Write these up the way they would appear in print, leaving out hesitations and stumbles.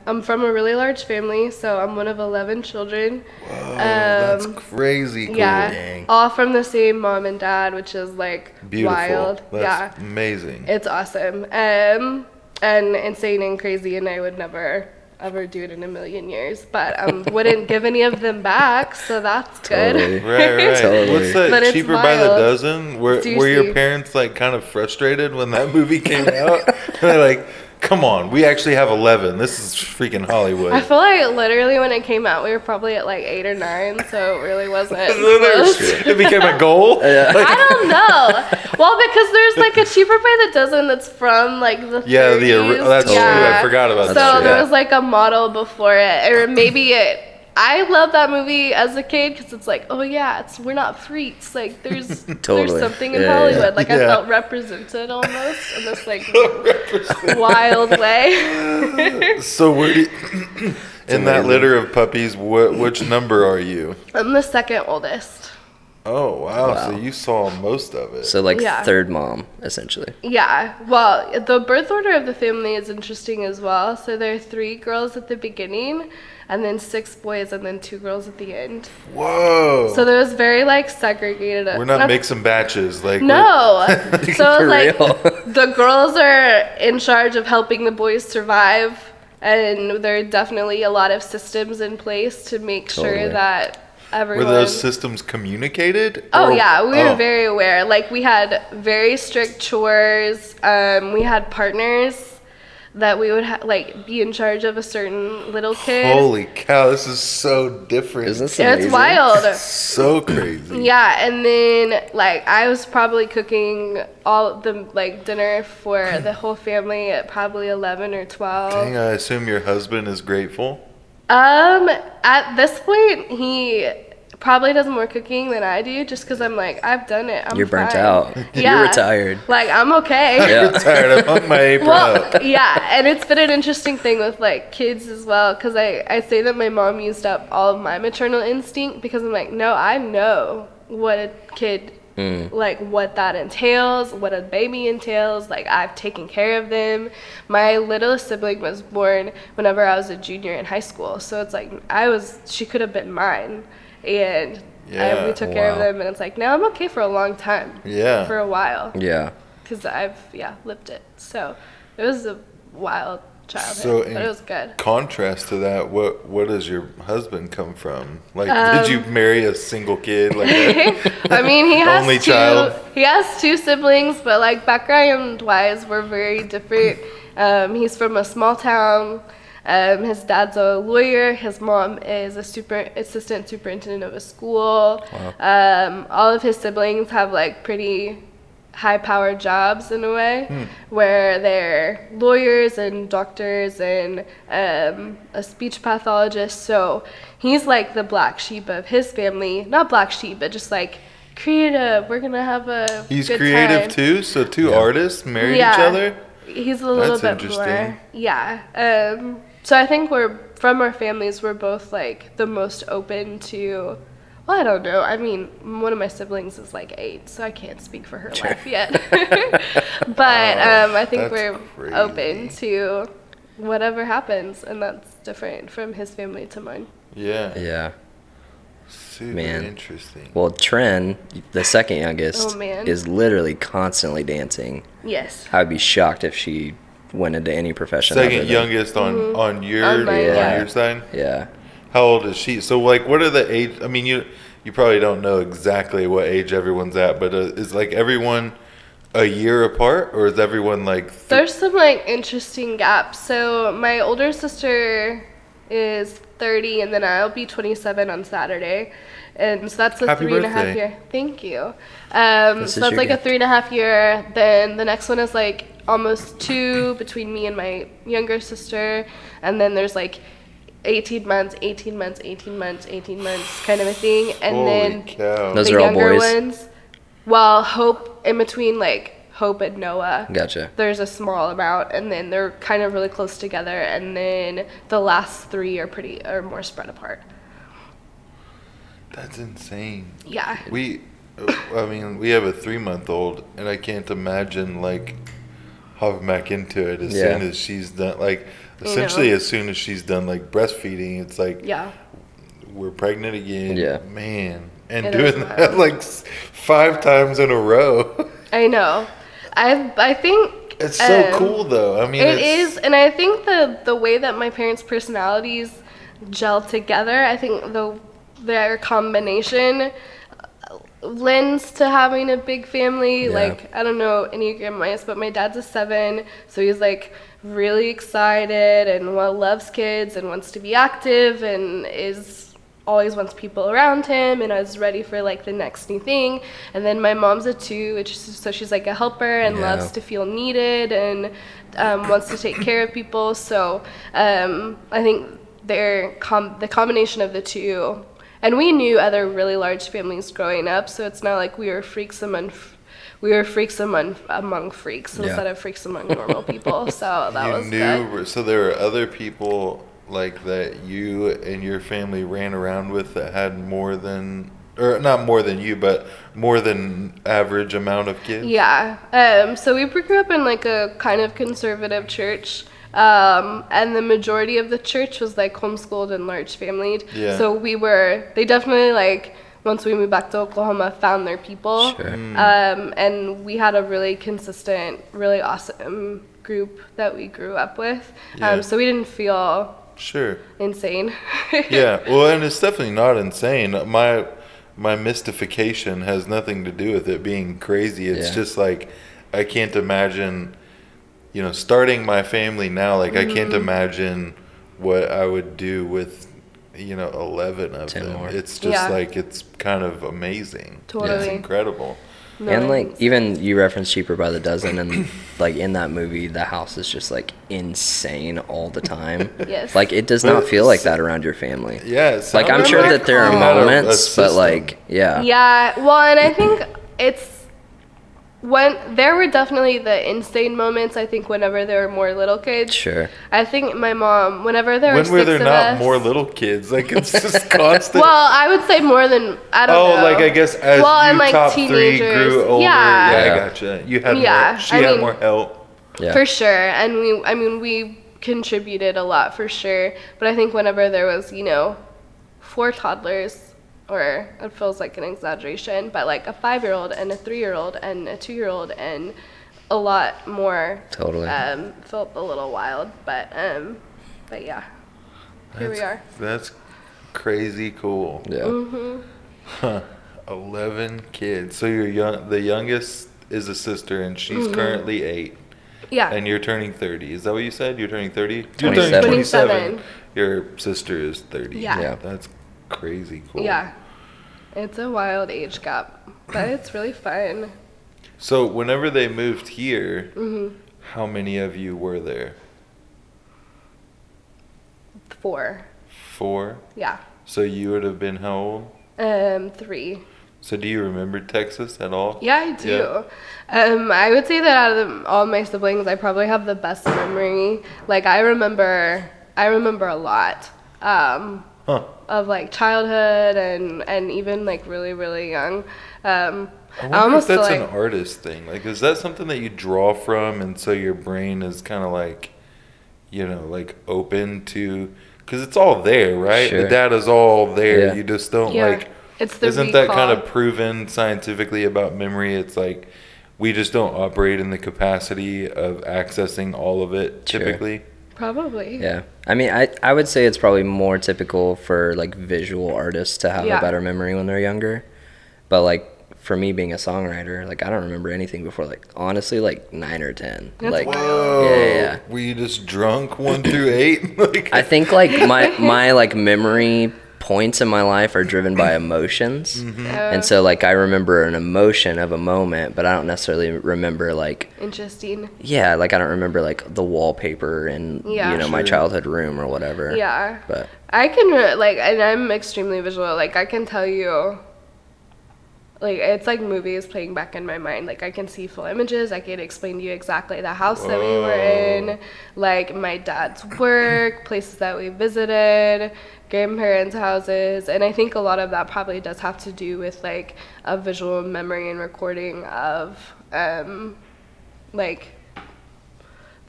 I'm from a really large family, so I'm one of 11 children. Whoa, that's crazy cool. Yeah, Dang. all from the same mom and dad, which is like Beautiful. wild. That's amazing. It's awesome. And insane and crazy, and I would never ever do it in a million years, but wouldn't give any of them back, so that's Totally. good. Right. Totally. What's that? But it's Cheaper by the wild. Dozen? Were your parents like kind of frustrated when that movie came out? They're like, come on, we actually have 11. This is freaking Hollywood. I feel like literally when it came out, we were probably at like 8 or 9, so it really wasn't It became a goal? I don't know. Well, because there's like a Cheaper by the Dozen that's from like the 30s. That's true. I forgot about that. So there was like a model before it, or maybe it. I love that movie as a kid because it's like, oh yeah, we're not freaks. Like there's there's something in Hollywood. Like I felt represented almost in this like wild way. So where do you, in that litter of puppies, which number are you? I'm the second oldest. Oh wow! So you saw most of it. So like third mom, essentially. Yeah. Well, the birth order of the family is interesting as well. So there are 3 girls at the beginning, and then 6 boys, and then 2 girls at the end. Whoa! So there was very like segregated. We're not mixing batches, like no. So like the girls are in charge of helping the boys survive, and there are definitely a lot of systems in place to make sure that everyone. Were those systems communicated? Oh yeah, we were very aware. Like we had very strict chores. We had partners that we would like be in charge of a certain little kid. Holy cow, this is so different. Isn't this amazing? It's wild. So crazy. Yeah, and then like I was probably cooking all the like dinner for the whole family at probably 11 or 12. Dang, I assume your husband is grateful. At this point, he probably does more cooking than I do, just because I'm like, I've done it. You're burnt fine. out. Yeah. You're retired. Like, I'm okay. You're retired. I hung my apron up. Yeah, and it's been an interesting thing with like kids as well, because I say that my mom used up all of my maternal instinct, because I'm like, no, I know what a kid like what that entails, what a baby entails. Like I've taken care of them. My littlest sibling was born whenever I was a junior in high school, so it's like she could have been mine, and we took care of them, and it's like now I'm okay for a long time. Yeah. For a while. Yeah. Because I've lived it, so it was a wild childhood, so but it was good. Contrast to that, what does your husband come from? Like, did you marry a single kid? Like that? I mean, he has only child. He has 2 siblings, but like background-wise, we're very different. He's from a small town. His dad's a lawyer. His mom is a assistant superintendent of a school. Wow. All of his siblings have like pretty high-powered jobs in a way, where they're lawyers and doctors and a speech pathologist. So he's like the black sheep of his family. Not black sheep, but just like creative. We're gonna have a He's good creative time. Too. So 2 artists married each other. He's a little bit more. Yeah. So I think from our families, we're both like the most open to. Well, I don't know. I mean, one of my siblings is like 8, so I can't speak for her life yet. But I think we're open to whatever happens, and that's different from his family to mine. Yeah. Yeah. Super interesting. Well, Tren, the second youngest, is literally constantly dancing. Yes. I would be shocked if she went into any profession. Second youngest on your side? Yeah. How old is she? So like, what are the age? I mean, you probably don't know exactly what age everyone's at, but is like everyone a year apart, or is everyone like? There's some like interesting gaps. So my older sister is 30, and then I'll be 27 on Saturday, and so that's a Happy 3.5 year. Thank you. So that's like a 3.5 year. Then the next one is like almost 2 between me and my younger sister, and then there's like 18 months, 18 months, 18 months, 18 months kind of a thing. And then those the are all younger boys. ones, well, Hope, in between like Hope and Noah. Gotcha. There's a small amount, and then they're kind of really close together, and then the last 3 are more spread apart. That's insane. Yeah. We have a 3-month-old, and I can't imagine like hopping back into it as soon as she's done. Like, Essentially, as soon as she's done like breastfeeding, it's like, we're pregnant again. Yeah, man, and doing that like 5 times in a row. I know. I think it's so cool though. I mean, it is, and I think the way that my parents' personalities gel together, I think their combination lends to having a big family. Like, I don't know Enneagram-wise, but my dad's a 7, so he's like really excited and loves kids and wants to be active and always wants people around him and is ready for like the next new thing. And then my mom's a 2, so she's like a helper and loves to feel needed and wants to take care of people. So I think the combination of the two. And we knew other really large families growing up, so it's not like we were freaks among freaks instead of freaks among normal people. So that was good. So there were other people like that you and your family ran around with that had more than, or not more than you, but more than average amount of kids? Yeah. So we grew up in like a kind of conservative church. And the majority of the church was like homeschooled and large familyed. Yeah. So they definitely like, once we moved back to Oklahoma, found their people. Sure. And we had a really consistent, really awesome group that we grew up with. So we didn't feel insane. Yeah. Well, and it's definitely not insane. My mystification has nothing to do with it being crazy. It's just like, I can't imagine, starting my family now, like I can't imagine what I would do with, 11 of them. More. It's just like, it's kind of amazing. Totally. It's incredible. Nice. And like, even you referenced Cheaper by the Dozen, and like in that movie, the house is just like insane all the time. Yes. Like, it does not feel like that around your family. Yeah. Like, I'm sure that there are moments, but like, Yeah. Well, and I think when there were definitely the insane moments, I think whenever there were more little kids. Sure. I think my mom, whenever there were 6 of us. When were there not more little kids? Like, it's just constant. Well, I would say more than, I don't know. Oh, like, I guess as you top teenagers. 3 grew older. Yeah, I gotcha. You had more, she had more help. Yeah. For sure. And we contributed a lot for sure. But I think whenever there was, 4 toddlers, or it feels like an exaggeration, but like a 5-year-old and a 3-year-old and a 2-year-old and a lot more. Totally. Felt a little wild, but yeah, here we are. That's crazy cool. Yeah. Mm-hmm. Huh. 11 kids. So the youngest is a sister, and she's currently 8. Yeah. And you're turning 30. Is that what you said? You're turning 30? 27. You're turning 27. Your sister is 30. Yeah. That's crazy cool. Yeah. It's a wild age gap, but it's really fun. So whenever they moved here, how many of you were there? 4. 4? Yeah. So you would have been how old? 3. So do you remember Texas at all? Yeah, I do. Yeah. I would say that out of all my siblings, I probably have the best memory. Like, I remember a lot. Of like childhood and even like really, really young. I wonder if that's an artist thing. Like, is that something that you draw from, and so your brain is kind of like, like open to, because it's all there, right? Sure. The data's all there. Yeah. You just don't like. It's the isn't recall. That kind of proven scientifically about memory? It's like we just don't operate in the capacity of accessing all of it typically. Probably. Yeah. I mean, I would say it's probably more typical for like visual artists to have a better memory when they're younger. But like for me being a songwriter, like I don't remember anything before like honestly like 9 or 10. That's like whoa. Yeah. Were you just drunk 1 through 8? I think like my like memory points in my life are driven by emotions. And so like I remember an emotion of a moment, but I don't necessarily remember like interesting. Yeah, like I don't remember like the wallpaper in my childhood room or whatever. Yeah. But I can and I'm extremely visual. Like I can tell you, like it's like movies playing back in my mind. Like I can see full images. I can explain to you exactly the house that we were in, like my dad's work, places that we visited, grandparents' houses, and I think a lot of that probably does have to do with like a visual memory and recording of like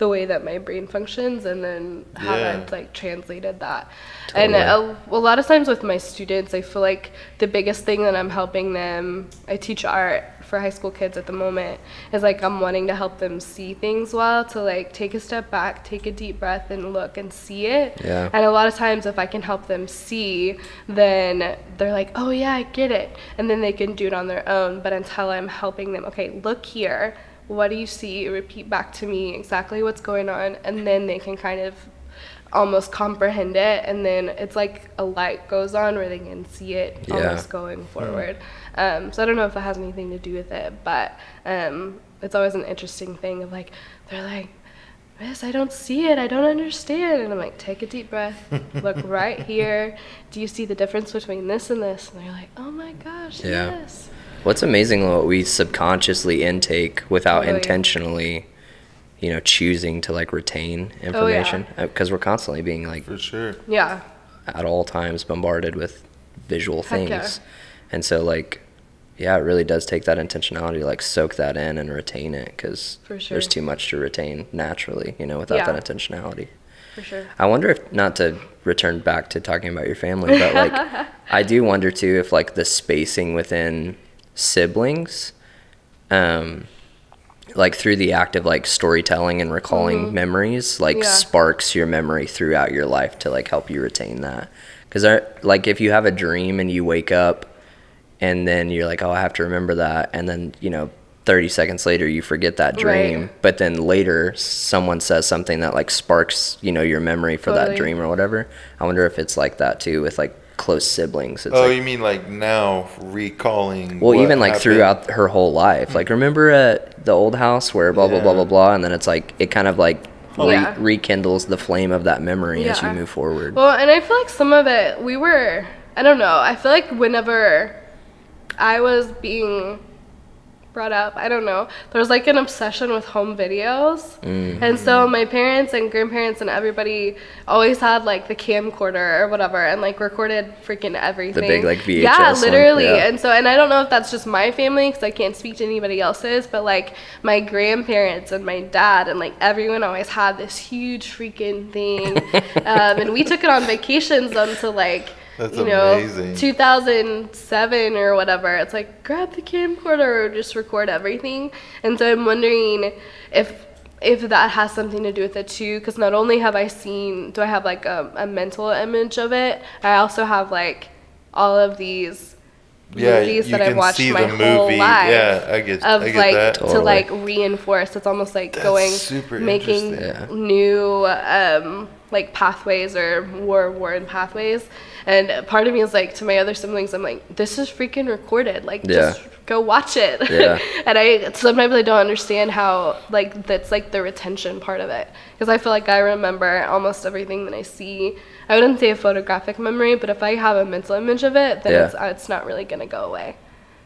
the way that my brain functions, and then how I've like translated that. Totally. And a lot of times with my students, I feel like the biggest thing that I'm helping them, I teach art for high school kids at the moment, is like I'm wanting to help them see things well, to like take a step back, take a deep breath and look and see it. Yeah. And a lot of times if I can help them see, then they're like, oh yeah, I get it, and then they can do it on their own. But until I'm helping them, okay, look here, what do you see, repeat back to me exactly what's going on, and then they can kind of almost comprehend it, and then it's like a light goes on where they can see it almost going forward. So I don't know if that has anything to do with it, but it's always an interesting thing of like, they're like, Miss, I don't see it, I don't understand. And I'm like, take a deep breath, look right here. Do you see the difference between this and this? And they're like, oh my gosh, yes. What's amazing what we subconsciously intake without intentionally, you know, choosing to like retain information, because we're constantly being like, for sure, at all times bombarded with visual things. And so like, yeah, it really does take that intentionality to like soak that in and retain it, because there's too much to retain naturally, you know, without that intentionality. For sure. I wonder if, not to return back to talking about your family, but like I do wonder too if like the spacing within siblings, like through the act of like storytelling and recalling memories, like sparks your memory throughout your life to like help you retain that. Because like if you have a dream and you wake up and then you're like, oh, I have to remember that, and then, you know, 30 seconds later you forget that dream, but then later someone says something that like sparks, you know, your memory for that dream or whatever. I wonder if it's like that too with like close siblings. It's like, you mean like now recalling? Well, even like happened throughout her whole life. Like, remember at the old house where blah blah blah blah blah, and then it's like it kind of like rekindles the flame of that memory as you move forward. Well, and I feel like some of it I don't know. I feel like whenever I was being brought up, I don't know, there was like an obsession with home videos, and so my parents and grandparents and everybody always had like the camcorder or whatever, and like recorded freaking everything, the big like VHS literally one. And I don't know if that's just my family, because I can't speak to anybody else's, but like my grandparents and my dad and like everyone always had this huge freaking thing. And we took it on vacations until like, that's you know, amazing. 2007 or whatever. It's like, grab the camcorder or just record everything. And so I'm wondering if that has something to do with it too, because not only have I do I have like a mental image of it, I also have like all of these movies that I've watched my whole life. Yeah, I get like that. To like reinforce. It's almost like making new like pathways or worn pathways. And part of me is like, to my other siblings, I'm like, this is freaking recorded, like just go watch it. And sometimes I don't understand how like that's like the retention part of it, because I feel like I remember almost everything that I see. I wouldn't say a photographic memory, but if I have a mental image of it, then it's not really gonna go away.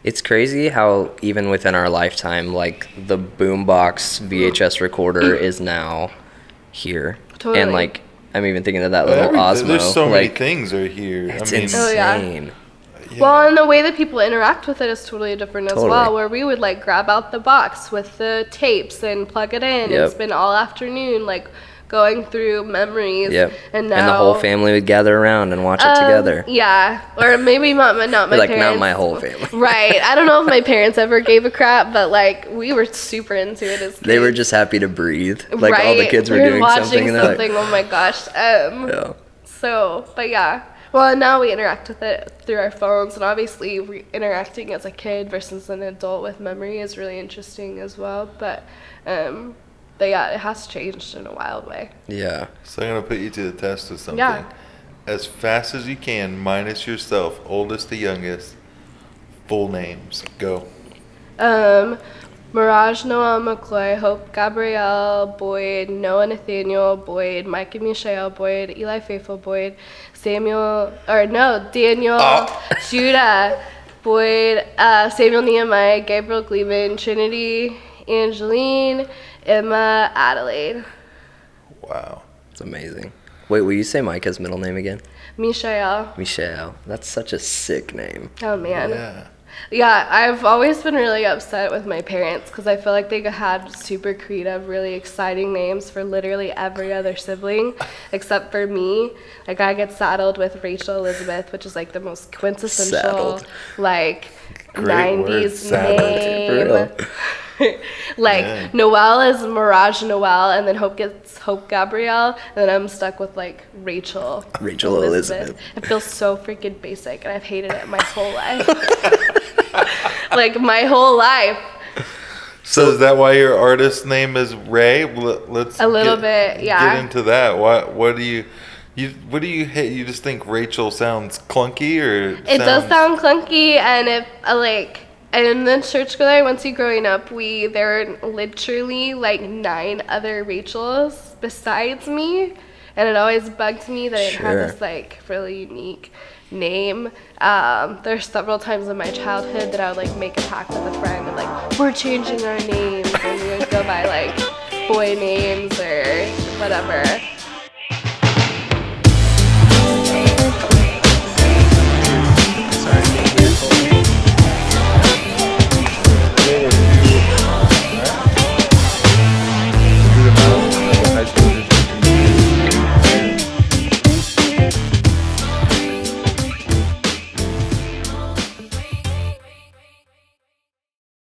It's crazy how even within our lifetime, like the boombox VHS recorder is now here. Totally. And like, I'm even thinking of that little Osmo. There's so many like, things are here. It's I mean, insane. Well, and the way that people interact with it is totally different as well, where we would like grab out the box with the tapes and plug it in and spend all afternoon like going through memories. And now, and the whole family would gather around and watch it together. Yeah, or maybe not my like, parents. not my whole family. Right. I don't know if my parents ever gave a crap, but like we were super into it as kids. They were just happy to breathe. Like all the kids were doing something. And they're like, oh my gosh. So, but yeah. Well, now we interact with it through our phones, and obviously interacting as a kid versus an adult with memory is really interesting as well. But yeah, it has changed in a wild way. Yeah. So I'm going to put you to the test with something. Yeah. As fast as you can, minus yourself, oldest to youngest, full names. Go. Mirage Noah McCloy, Hope Gabrielle Boyd, Noah Nathaniel Boyd, Micah Michelle Boyd, Eli Faithful Boyd, Daniel Judah Boyd, Samuel Nehemiah, Gabriel Gleeman, Trinity Angeline, Emma Adelaide. Wow. That's amazing. Wait, will you say Micah's middle name again? Michelle. That's such a sick name. Oh, man. Yeah. Yeah, I've always been really upset with my parents because I feel like they had super creative, really exciting names for literally every other sibling except for me. Like, I get saddled with Rachel Elizabeth, which is like the most quintessential, Saddled. like, Great 90s word, name. Like, yeah. Noelle is Mirage Noelle, and then Hope gets Hope Gabrielle, and then I'm stuck with like Rachel Elizabeth. It feels so freaking basic, and I've hated it my whole life. Like, my whole life. So is that why your artist name is Ray? Let's A little bit, yeah. Get into that. What do you hate? You just think Rachel sounds clunky, or It does sound clunky, and if like. And then church that I went to growing up, there were literally like 9 other Rachels besides me, and it always bugged me that it had this like really unique name. There's several times in my childhood that I would like make a pact with a friend and like, we're changing our names, and we would go by like boy names or whatever.